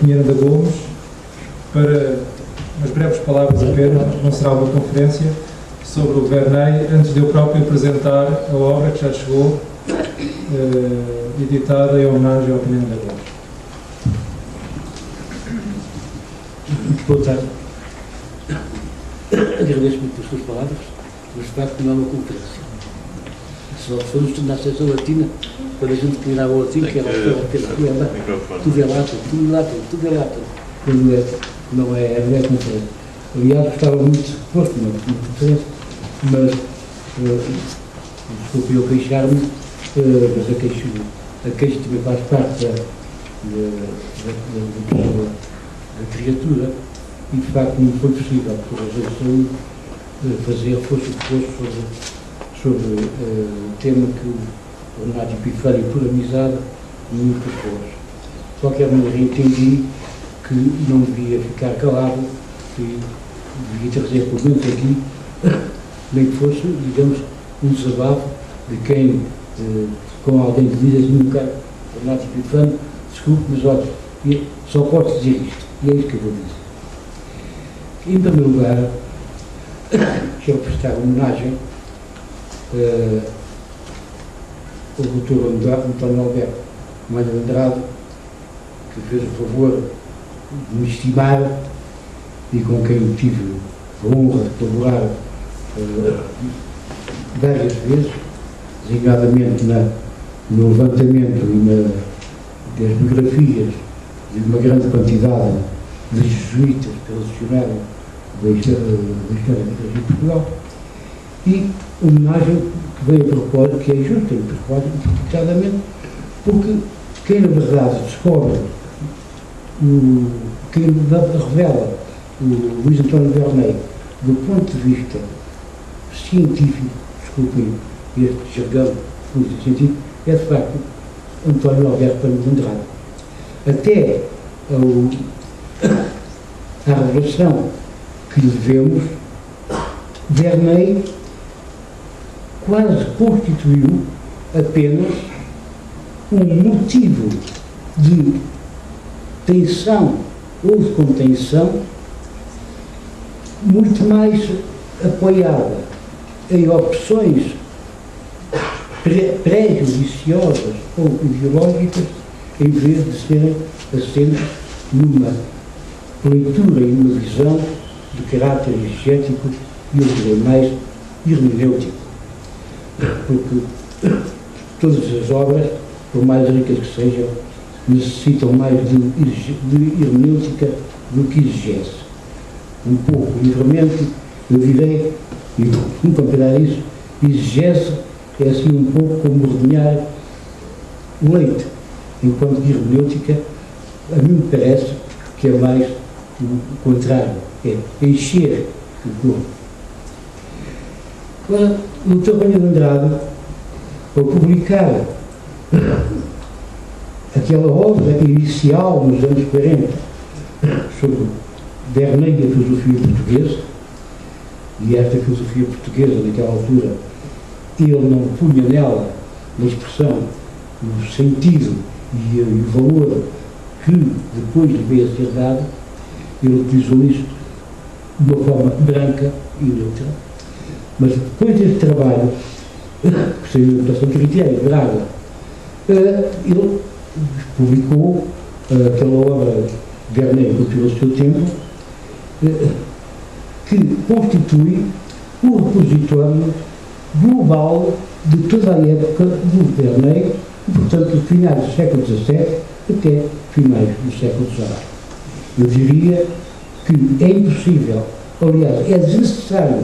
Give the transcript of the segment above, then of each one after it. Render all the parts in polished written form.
Miranda Gomes para umas breves palavras apenas, não será uma conferência, sobre o Verney, antes de eu próprio apresentar a obra que já chegou, editada em homenagem ao Miranda Gomes. Boa tarde. Agradeço muito as suas palavras, mas de facto não é uma conferência. Se nós formos na sessão latina, quando a gente terminava o latim, que era tudo é lato, não é conferência. Aliás, gostava muito de posto uma conferência, mas desculpe eu queixar-me, mas a queixa também faz parte da criatura, e de facto não foi possível, por razão de saúde, fazer reforço sobre o tema que o Renato Epifânio, por amizade, me propôs. De qualquer maneira, entendi que não devia ficar calado, que devia trazer, pelo menos aqui, nem que fosse, digamos, um desabafo de quem, com alguém que diz assim, nunca, o Renato Epifânio, desculpe, mas olha, só posso dizer isto, e é isso que eu vou dizer. Em primeiro lugar, quero prestar homenagem ao Dr. António Alberto Malha Andrade, que fez o favor de me estimar e com quem tive a honra de colaborar várias vezes, designadamente no levantamento e das biografias de uma grande quantidade de jesuítas que relacionaram da história de Portugal, e homenagem que veio a propósito, que é justa e propósitamente, porque quem na verdade descobre, quem revela o Luís António Verney do ponto de vista científico, desculpem este jargão científico, é de facto António Alberto Malha Andrade. Até a revelação que lhe devemos, Verney quase constituiu apenas um motivo de tensão ou de contenção muito mais apoiada em opções prejudiciosas ou ideológicas, em vez de serem assentes numa leitura e numa visão de caráter exegético e, eu direi mais, hermenêutico. Porque todas as obras, por mais ricas que sejam, necessitam mais de hermenêutica do que exegese. Um pouco livremente, eu direi, e vou comparar isso, exegese é assim um pouco como ordenhar leite, enquanto que hermenêutica, a mim me parece que é mais o contrário, é encher o corpo. Agora, o Dr. Malha Andrade, ao publicar aquela obra inicial nos anos 40 sobre Verney e a filosofia portuguesa, e esta filosofia portuguesa naquela altura, ele não punha nela na expressão o sentido e o valor que depois lhe veio a ser dado, ele utilizou isso de uma forma branca e neutra. Mas depois deste trabalho, que saiu da Educação Critério, Braga, ele publicou aquela obra Verney Cultura do seu tempo, que constitui o repositório global de toda a época do Verney, e, portanto, do finais do século XVII até finais do século XIX. Eu diria que é impossível, aliás, é desnecessário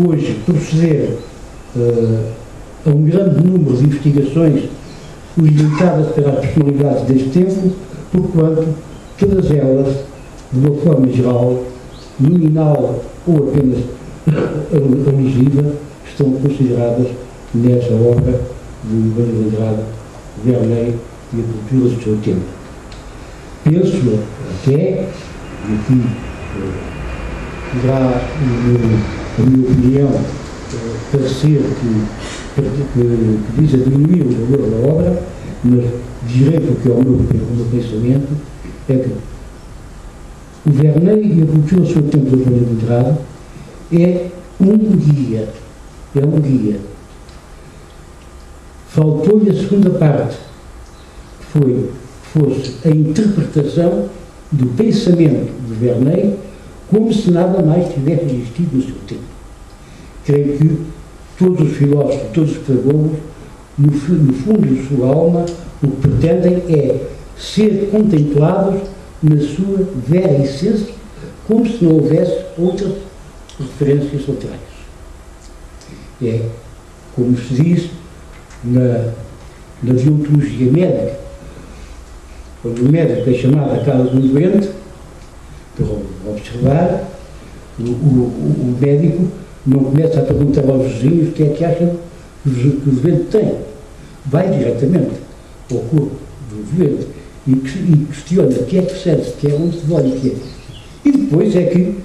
hoje proceder a um grande número de investigações limitadas para as personalidades deste tempo, porquanto todas elas, de uma forma geral, nominal ou apenas alusiva, estão consideradas nessa obra de Malha Andrade, Verney e a cultura do seu tempo. Penso até, e aqui poderá, a minha opinião, parecer que visa diminuir o valor da obra, mas direi porque é o meu pensamento, é que o Verneuil e a cultura sobre o tempo do Verneuil literário é um guia. É um guia. Faltou-lhe a segunda parte, que fosse a interpretação do pensamento de Verneuil como se nada mais tivesse existido no seu tempo. Creio que todos os filósofos, todos os pedagogos, no fundo de sua alma, o que pretendem é ser contemplados na sua vera essência, como se não houvesse outras referências laterais. É, como se diz na deontologia médica, quando o médico é chamado à casa de um doente, para observar, o médico não começa a perguntar aos vizinhos o que é que acham que o doente tem. Vai diretamente ao corpo do doente e questiona o que é que sente, o que é onde se dói, o que é. E depois é que,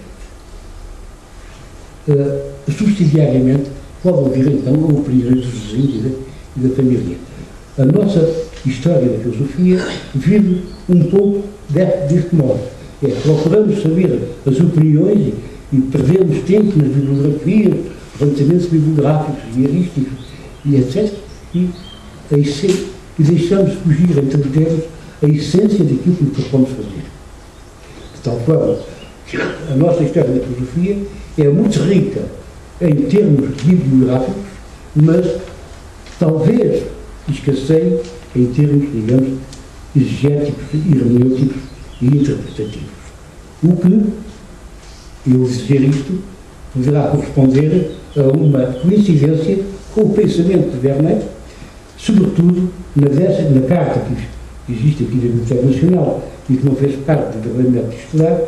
subsidiariamente, pode ouvir então a opinião dos vizinhos e da família. A nossa história da filosofia vive um pouco deste modo. Procuramos saber as opiniões e perdemos tempo nas bibliografias, levantamentos bibliográficos, diarísticos e etc. E deixamos fugir entre os dedos a essência daquilo que nos propomos fazer. De tal forma que a nossa história da filosofia é muito rica em termos bibliográficos, mas talvez escasseie em termos, digamos, exegéticos, hermenêuticos e interpretativos. O que, eu dizer isto, poderá corresponder a uma coincidência com o pensamento de Verneuil, sobretudo na carta que existe aqui da Biblioteca Nacional e que não fez parte do regulamento escolar,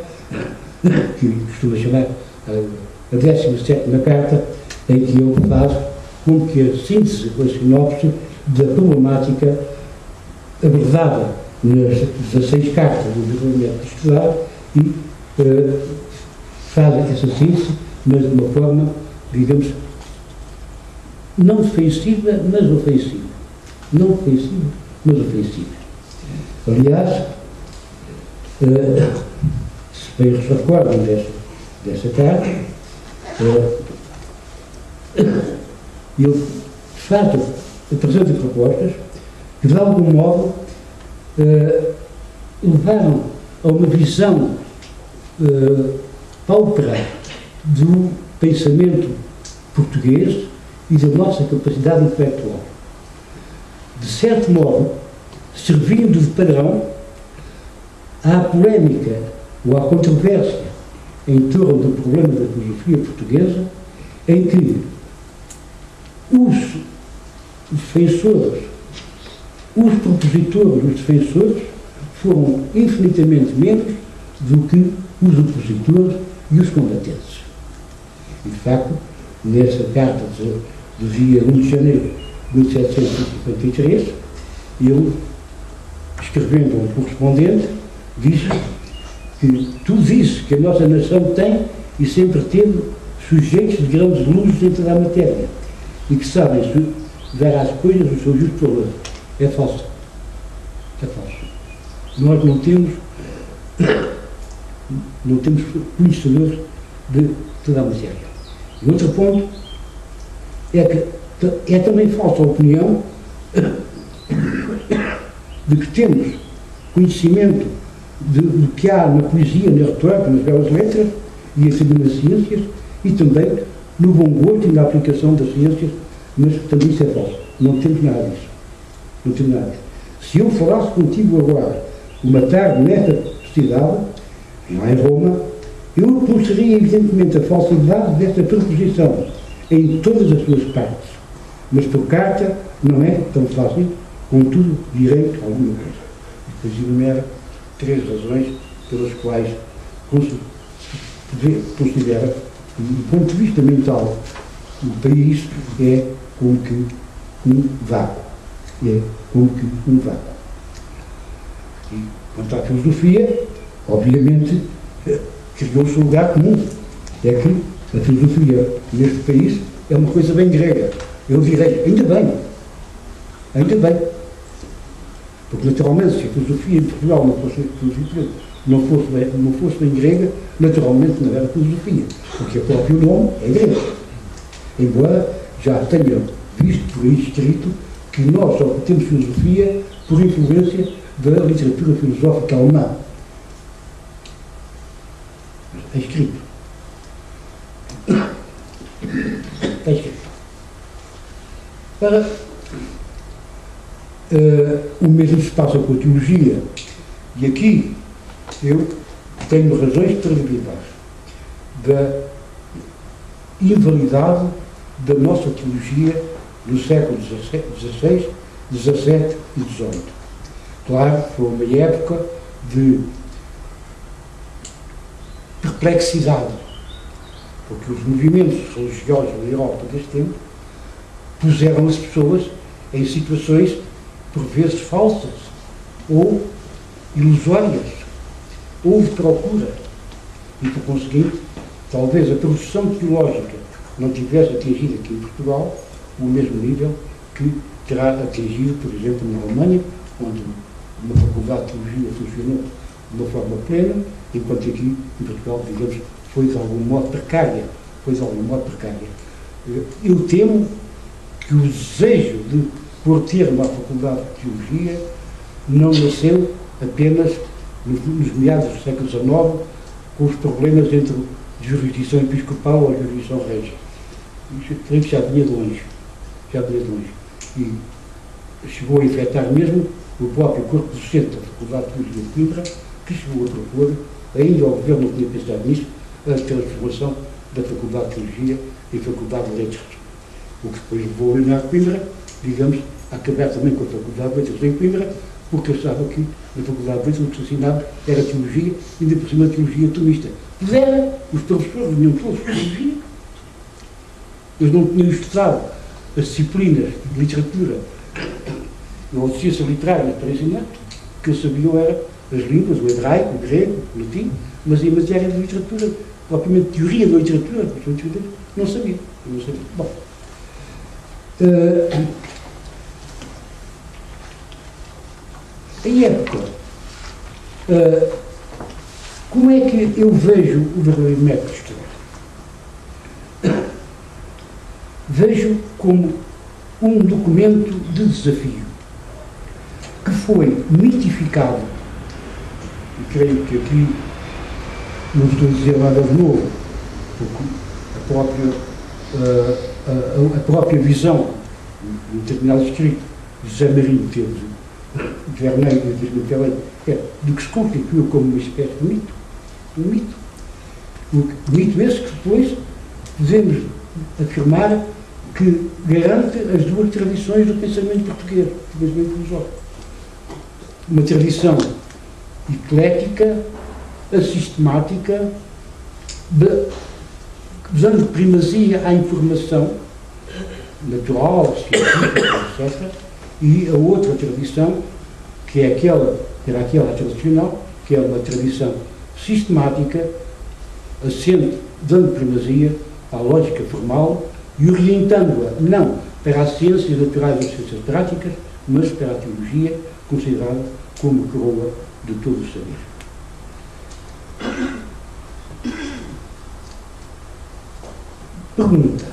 que costuma chamar a 17ª carta, em que ele faz como que a síntese, a sinopse da problemática abordada nas 16 cartas do regulamento escolar e faz essa síntese, mas de uma forma, digamos, não defensiva, mas ofensiva. Não defensiva, mas ofensiva. Aliás, se bem se recordam dessa carta, ele apresenta propostas que, de algum modo, levaram a uma visão paupera do pensamento português e da nossa capacidade intelectual. De certo modo, servindo de padrão à polémica ou à controvérsia em torno do problema da filosofia portuguesa, em que os defensores, os propositores, os defensores, foram infinitamente menos do que os opositores e os combatentes. E, de facto, nessa carta do dia 1 de janeiro de 1753, ele, escrevendo a um correspondente, diz que tudo isso que a nossa nação tem e sempre teve sujeitos de grandes luzes em toda a matéria e que sabem dar às coisas o seu justo valor. É falso. É falso. Nós não temos conhecedores de toda a matéria. E outro ponto é que é também falsa a opinião de que temos conhecimento do que há na poesia, na retórica, nas belas letras e assim nas ciências e também no bom gosto e na aplicação das ciências, mas também isso é falso. Não temos nada disso. Não temos nada disso. Se eu falasse contigo agora, uma tarde nesta cidade, lá em Roma, eu reconheceria evidentemente a falsidade desta proposição em todas as suas partes. Mas por carta não é tão fácil, contudo direi alguma coisa. Depois enumera 3 razões pelas quais considera que, do ponto de vista mental, o país é como que um vácuo. É como que um vácuo. E quanto à filosofia, obviamente, criou-se um lugar comum. É que a filosofia neste país é uma coisa bem grega. Eu direi, ainda bem. Ainda bem. Porque, naturalmente, se a filosofia em Portugal não fosse bem grega, naturalmente não era filosofia, porque o próprio nome é grego. Embora já tenha visto por aí escrito que nós só temos filosofia por influência da literatura filosófica alemã. É escrito. Está escrito. Para o mesmo se passa com a teologia. E aqui eu tenho razões de credibilidade da invalidade da nossa teologia no século XVI, XVII e XVIII. Claro, foi uma época de perplexidade, porque os movimentos religiosos na Europa deste tempo puseram as pessoas em situações por vezes falsas ou ilusórias. Houve procura e, por conseguinte, talvez a produção teológica não tivesse atingido aqui em Portugal o mesmo nível que terá atingido, por exemplo, na Alemanha, onde uma faculdade de teologia funcionou de uma forma plena, enquanto aqui em Portugal, digamos, foi de algum modo precária. Eu temo que o desejo de pôr termo à faculdade de teologia não nasceu apenas nos meados do século XIX, com os problemas entre jurisdição episcopal ou jurisdição régia. Creio que já vinha de longe. E chegou a infectar mesmo o próprio corpo docente da Faculdade de Teologia de Coimbra, que chegou a propor, ainda o governo não tinha pensado nisso, a transformação da Faculdade de Teologia em Faculdade de Letras. O que depois levou a Leonardo Coimbra, digamos, a acabar também com a Faculdade de Letras em Coimbra, porque achava que na Faculdade de Letras o que se ensinava era teologia, e ainda por cima teologia tomista. Mas era, os professores vinham todos de teologia, eles não tinham estudado as disciplinas de literatura ou de ciências literárias para ensinar, o que eles sabiam era as línguas, o hebraico, o grego, o latim, mas em matéria de literatura, propriamente teoria da literatura, não sabia. Bom, em época, como é que eu vejo o verdadeiro método histórico? Vejo como um documento de desafio que foi mitificado, e creio que aqui não estou a dizer nada de novo, porque a própria visão, um determinado escrito, de José Marinho teve, de Vernei e de Michelin, do que se constituiu como uma espécie de mito. Um mito. O mito esse que depois podemos afirmar que garante as duas tradições do pensamento português, do pensamento filosófico. Uma tradição eclética, assistemática, dando primazia à informação natural, científica, etc., e a outra tradição, que é era aquela tradicional, que é uma tradição sistemática, assente, dando primazia à lógica formal e orientando-a não para as ciências naturais e as ciências práticas, mas para a teologia, considerada como coroa de todo o saber. Pergunta: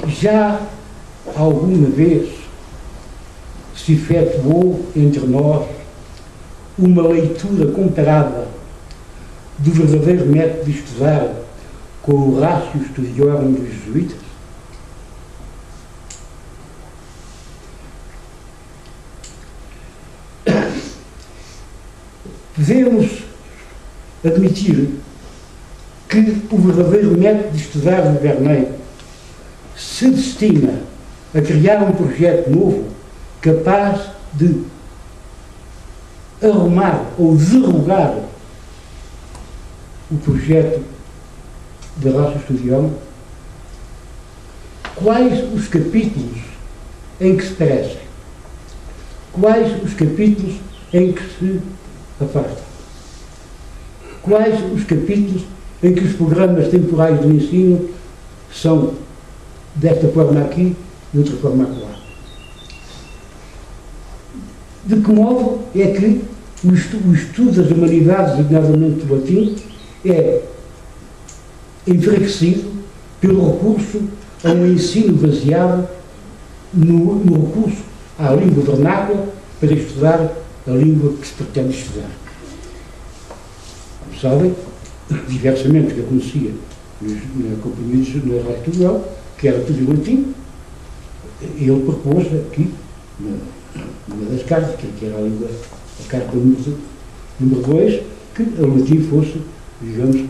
já alguma vez se efetuou entre nós uma leitura comparada do verdadeiro método de estudar com o Ratio Studiorum dos jesuítas? Devemos admitir que o verdadeiro método de estudar de Vernei se destina a criar um projeto novo capaz de arrumar ou derrogar o projeto da Ratio Studiorum. Quais os capítulos em que se parecem? Quais os capítulos em que se afastam? Quais os capítulos em que os programas temporais do ensino são desta forma aqui e de outra forma acolá? De que modo é que o estudo das humanidades, designadamente do latim, é enfraquecido pelo recurso a um ensino baseado no recurso à língua vernácula para estudar a língua que se pretende estudar. Como sabem, diversamente do que acontecia na Companhia de Rádio Portugal, que era tudo em latim, ele propôs aqui, numa das cartas, que era a carta número 2, que o latim fosse, digamos,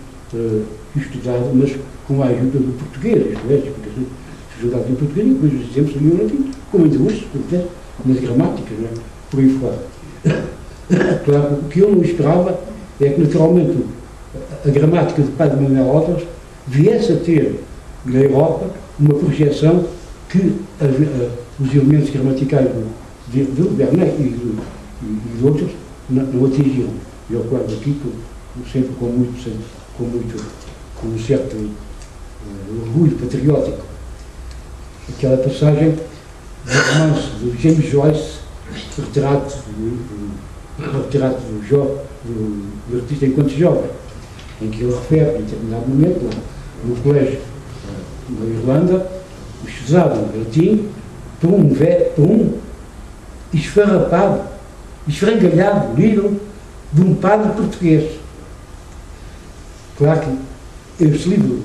estudado, mas com a ajuda do português, isto é, se estudado em português, e depois os exemplos seriam em latim, como ainda hoje, nas gramáticas, não é? Por aí fora. Claro, o que eu não esperava é que, naturalmente, a gramática de Padre Manuel Obras viesse a ter, na Europa, uma projeção que os elementos gramaticais do Bernet e de outros não atingiram. Eu recordo aqui, sempre com um certo orgulho patriótico, aquela passagem do romance do James Joyce, retrato do artista enquanto jovem, em que ele refere, em determinado momento, lá, no colégio na Irlanda, estudavam latim por um esfarrapado, esfrangalhado livro de um padre português. Claro que esse livro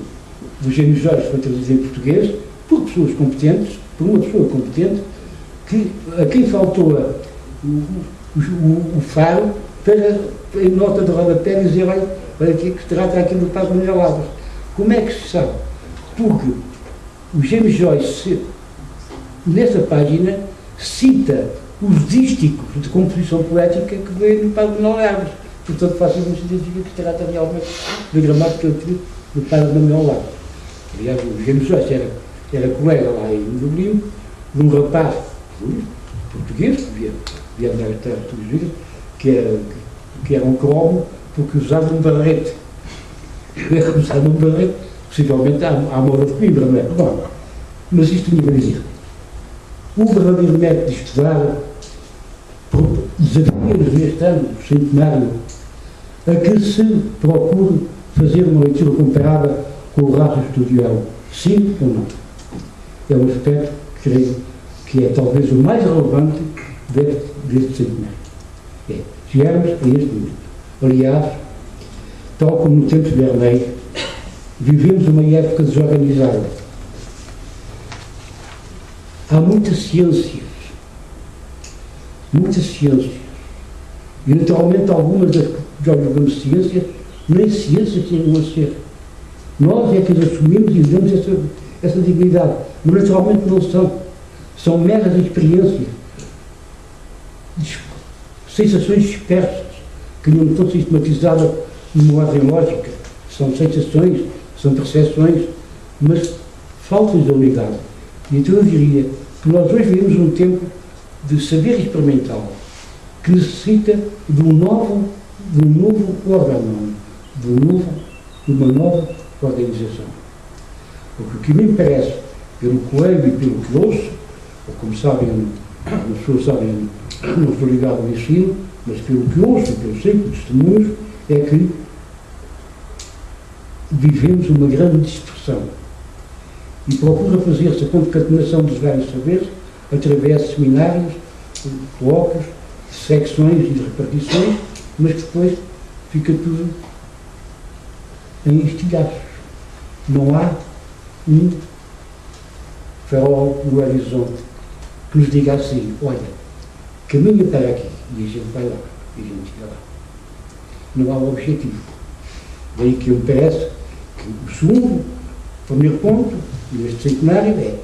do James Joyce foi traduzido em português por pessoas competentes, por uma pessoa competente, a quem faltou o faro para, em nota de rodapé, dizer, olha que se trata aqui do padre Manuel Obras. Como é que se sabe? Porque o James Joyce, nessa página, cita os dísticos de composição poética que veio do padre Manuel Obras. Portanto, facilmente se identifica que se trata realmente da gramática do padre Manuel Obras. Aliás, o James Joyce era colega lá em Dublin de um rapaz português, que via andar a terra todos os dias, que era um cromo, porque usava um barrete. Usava um barrete, possivelmente à moda de Coimbra, não é? Bom, mas isto tinha para dizer. O verdadeiro método de estudar desafios neste ano, centenário, a que se procure fazer uma leitura comparada com o Ratio Studium. Sim ou não? É um aspecto que creio que é talvez o mais relevante deste centenário. Chegarmos a este momento. Aliás, tal como no tempo de Bernet, vivemos uma época desorganizada. Há muitas ciências. E, naturalmente, algumas das que jogamos ciências, nem ciências chegam a ser. Nós é que as assumimos e damos essa dignidade. Mas, naturalmente, não são. São meras experiências. Sensações dispersas, que não estão sistematizadas numa ordem lógica. São sensações, são percepções, mas faltas de unidade. E então eu diria que nós hoje vivemos um tempo de saber experimental, que necessita de um novo organograma, de uma nova organização. Porque o que me parece, pelo que leio e pelo que ouço, ou como sabem, as pessoas sabem, não estou ligado ao ensino, mas pelo que ouço e pelo sei, pelos testemunhos, é que vivemos uma grande dispersão. E procura fazer-se a concatenação dos vários saberes através de seminários, de colóquios, de secções e de repartições, mas que depois fica tudo em estilhaços. Não há um farol no horizonte que nos diga assim, olha, caminha para aqui, e a gente vai lá, e a gente chega lá. Não há um objetivo. Daí que me parece que o primeiro ponto deste centenário é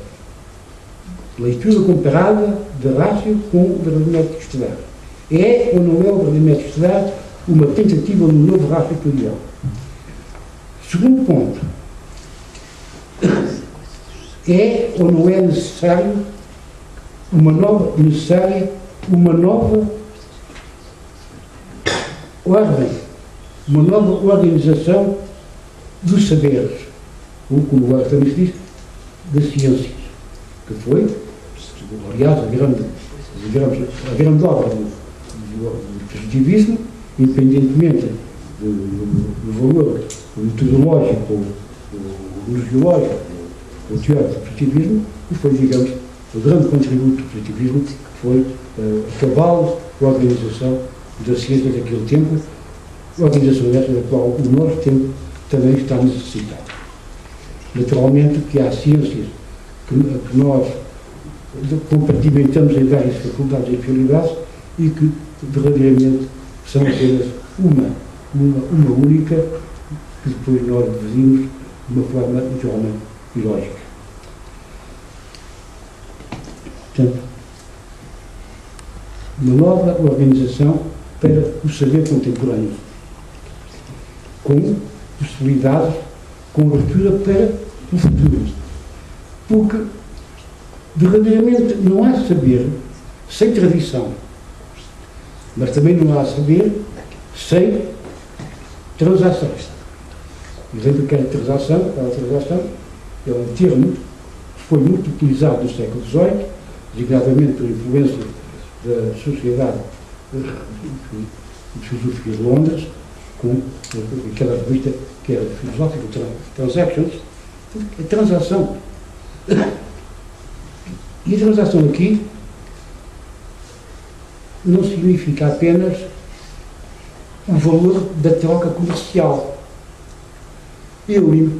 leitura comparada de Ratio com o verdadeiro método de estudar. É ou não é o verdadeiro método de estudar uma tentativa no novo Ratio Studium? Segundo ponto, é ou não é necessário uma nova ordem, uma nova organização dos saberes, ou como agora também se diz, das ciências, que foi, aliás, a grande A grande obra do positivismo, independentemente do valor metodológico, do geológico, ou teórico do positivismo, e foi, digamos, o grande contributo do positivismo, que foi a cavalo da organização da ciência daquele tempo, a organização essa da qual o nosso tempo também está necessitado. Naturalmente que há ciências que nós compartimentamos em várias faculdades e especialidades e que verdadeiramente são apenas uma única, que depois nós dividimos de uma forma naturalmente ilógica. Portanto, uma nova organização para o saber contemporâneo, com possibilidades, com abertura para o futuro. Porque, verdadeiramente, não há saber sem tradição, mas também não há saber sem transações. E lembro que a transação é um termo que foi muito utilizado no século XVIII, designadamente por influência da Sociedade de Filosofia de Londres, com aquela revista que era Philosophical Transactions, a transação. E a transação aqui não significa apenas o valor da troca comercial. Eu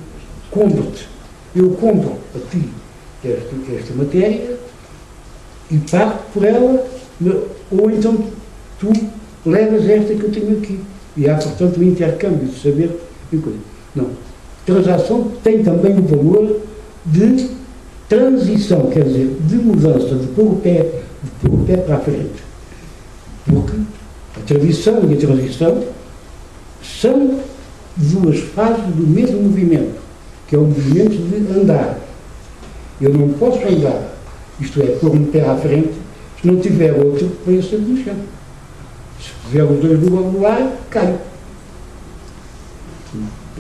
compro-te, eu compro a ti esta matéria e pago por ela, ou então tu levas esta que eu tenho aqui. E há, portanto, um intercâmbio de saber e coisa. Não. Transação tem também o valor de transição, quer dizer, de mudança, de pôr o pé para a frente. Porque a tradição e a transição são duas fases do mesmo movimento, que é o movimento de andar. Eu não posso andar, isto é, pôr um pé à frente, se não tiver outro para eu ser no chão. Se tiver os dois no ar, caio.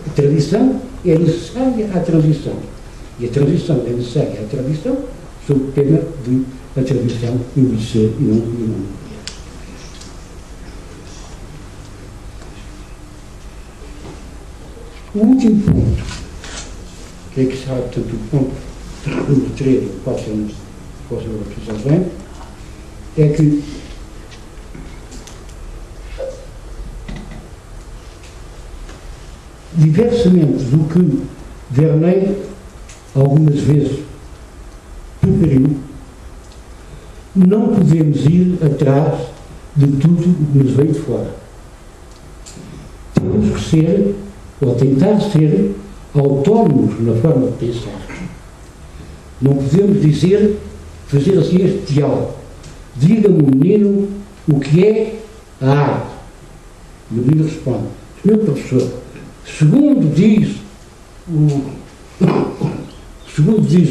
A tradição é necessária à transição. E a transição é necessária à tradição, sob pena de a tradição envelhecer e não morrer. O último ponto, que é que será, portanto, o ponto número 3 do próximo episódio, é que diversamente do que Verneuil algumas vezes preferiu, não podemos ir atrás de tudo o que nos veio de fora. Temos que ser, ou tentar ser, autónomos na forma de pensar. Não podemos fazer assim este diálogo. Diga-me, menino, o que é a arte? E o menino responde: meu professor, segundo diz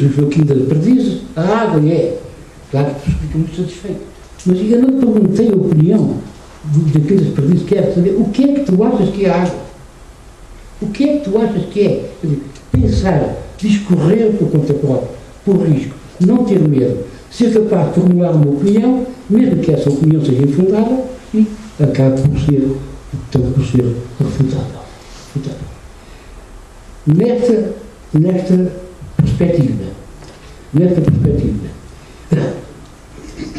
o Joaquim da Perdizes, a água é. Claro que fica muito satisfeito. Mas eu não perguntei a opinião daqueles perdizes, quero saber o que é que tu achas que é a água? O que é que tu achas que é? Quer dizer, pensar, discorrer por conta própria, por risco, não ter medo, ser capaz de formular uma opinião, mesmo que essa opinião seja infundada, e acabe por ser, portanto, por ser refutada. Nesta perspectiva,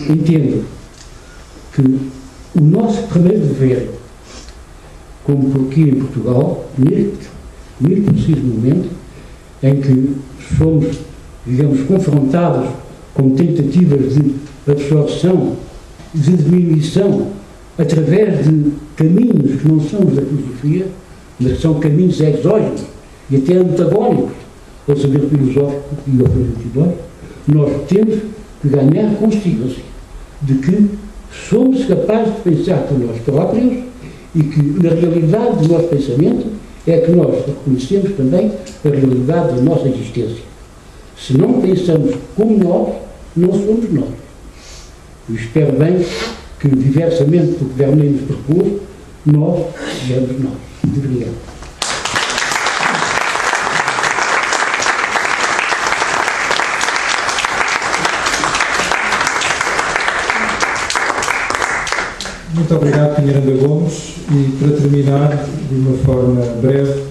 entendo que o nosso primeiro dever, como aqui em Portugal, neste preciso momento, em que somos, digamos, confrontados com tentativas de absorção, de diminuição, através de caminhos que não são os da filosofia, mas que são caminhos exógenos e até antagónicos ao saber filosófico e ao saber filosófico, nós temos que ganhar consciência de que somos capazes de pensar por nós próprios e que, na realidade do nosso pensamento, é que nós reconhecemos também a realidade da nossa existência. Se não pensamos como nós, não somos nós. Eu espero bem que, diversamente do que Verneuil nos propôs, nós sejamos nós. Muito obrigado. Muito obrigado, Pinheiro Gomes. E para terminar, de uma forma breve,